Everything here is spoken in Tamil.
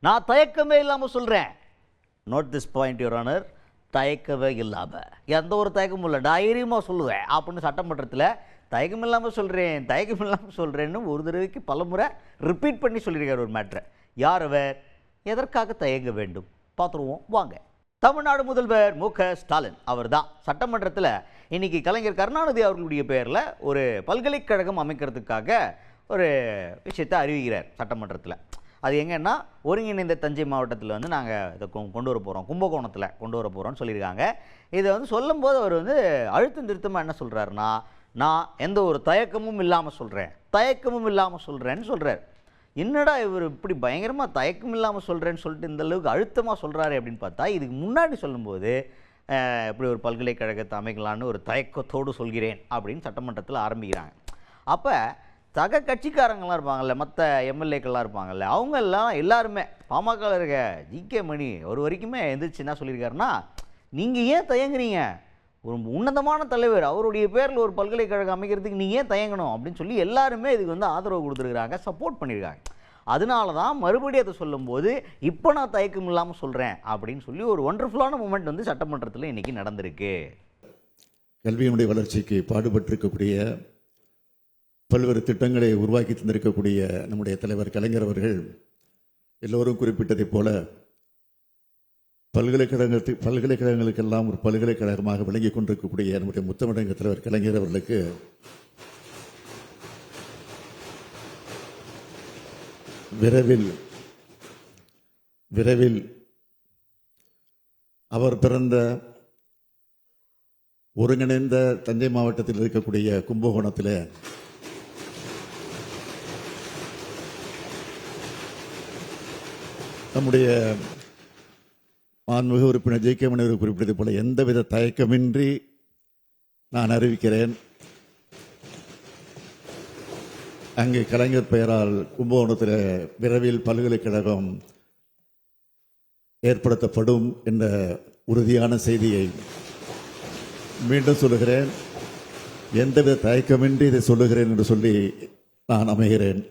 நான் தயக்கமே இல்லாமல் சொல்கிறேன். Note this point your honour. தயக்கமே இல்லாமல், எந்த ஒரு தயக்கமும் இல்லை, தைரியமாக சொல்லுவேன் அப்படின்னு சட்டமன்றத்தில் தயக்கம் இல்லாமல் சொல்கிறேன்னு ஒரு தடவைக்கு பல முறை ரிப்பீட் பண்ணி சொல்லியிருக்கார் ஒரு மேட்ரை. யார் அவர்? எதற்காக தயங்க வேண்டும்? பார்த்துருவோம் வாங்க. தமிழ்நாடு முதல்வர் மு.க. ஸ்டாலின் அவர் தான் சட்டமன்றத்தில் இன்னைக்கு கலைஞர் கருணாநிதி அவர்களுடைய பெயரில் ஒரு பல்கலைக்கழகம் அமைக்கிறதுக்காக ஒரு விஷயத்தை அறிவிக்கிறார் சட்டமன்றத்தில். அது எங்கன்னா, ஒருங்கிணைந்த தஞ்சை மாவட்டத்தில் வந்து நாங்கள் இதை கொண்டு வர போகிறோம், கும்பகோணத்தில் கொண்டு வர போகிறோம்னு சொல்லியிருக்காங்க. இதை வந்து சொல்லும்போது அவர் வந்து அழுத்தம் திருத்தமாக என்ன சொல்கிறாருன்னா, நான் எந்த ஒரு தயக்கமும் இல்லாமல் சொல்கிறேன்னு சொல்கிறார். என்னடா இவர் இப்படி பயங்கரமாக தயக்கம் இல்லாமல் சொல்கிறேன்னு சொல்லிட்டு இந்த அளவுக்கு அழுத்தமாக சொல்கிறாரு அப்படின்னு பார்த்தா, இதுக்கு முன்னாடி சொல்லும்போது இப்படி ஒரு பல்கலைக்கழகத்தை அமைக்கலான்னு ஒரு தயக்கத்தோடு சொல்கிறேன் அப்படின்னு சட்டமன்றத்தில் ஆரம்பிக்கிறாங்க. அப்போ சக கட்சிக்காரங்களாம் இருப்பாங்கள்ல, மற்ற எம்எல்ஏக்கள்லாம் இருப்பாங்கள்ல, அவங்கெல்லாம் எல்லாருமே பாமகவில் இருக்க ஜி.கே. மணி ஒரு வரைக்குமே எந்திரிச்சு என்ன சொல்லியிருக்காருன்னா, நீங்கள் ஏன் தயங்குறீங்க? ஒரு உன்னதமான தலைவர், அவருடைய பேரில் ஒரு பல்கலைக்கழகம் அமைக்கிறதுக்கு நீங்கள் ஏன் தயங்கணும் அப்படின்னு சொல்லி எல்லாருமே இதுக்கு வந்து ஆதரவு கொடுத்துருக்குறாங்க, சப்போர்ட் பண்ணியிருக்காங்க. அதனால தான் மறுபடியும் அதை சொல்லும்போது இப்போ நான் தயக்கம் இல்லாமல் சொல்கிறேன் அப்படின்னு சொல்லி ஒரு ஒண்டர்ஃபுல்லான மூமெண்ட் வந்து சட்டமன்றத்தில் இன்றைக்கி நடந்திருக்கு. கல்வியினுடைய வளர்ச்சிக்கு பாடுபட்டிருக்கக்கூடிய பல்வேறு திட்டங்களை உருவாக்கி தந்திருக்கக்கூடிய நம்முடைய தலைவர் கலைஞர் அவர்கள் எல்லோரும் குறிப்பிட்டதைப் போல பல்கலைக்கழகங்களுக்கெல்லாம் ஒரு பல்கலைக்கழகமாக விளங்கிக் கொண்டிருக்கக்கூடிய நம்முடைய முத்தமிழக தலைவர் கலைஞர் அவர்களுக்கு விரைவில் அவர் பிறந்த ஒருங்கிணைந்த தஞ்சை மாவட்டத்தில் இருக்கக்கூடிய கும்பகோணத்தில் நம்முடைய மாண்புமிகு உறுப்பினர் ஜி.கே. மணி குறிப்பிட்டது போல எந்தவித தயக்கமின்றி நான் அறிவிக்கிறேன், அங்கு கலைஞர் பெயரால் கும்பகோணத்தில் விரைவில் பல்கலைக்கழகம் ஏற்படுத்தப்படும் என்ற உறுதியான செய்தியை மீண்டும் சொல்லுகிறேன். எந்தவித தயக்கமின்றி இதை சொல்லுகிறேன் என்று சொல்லி நான் அமைகிறேன்.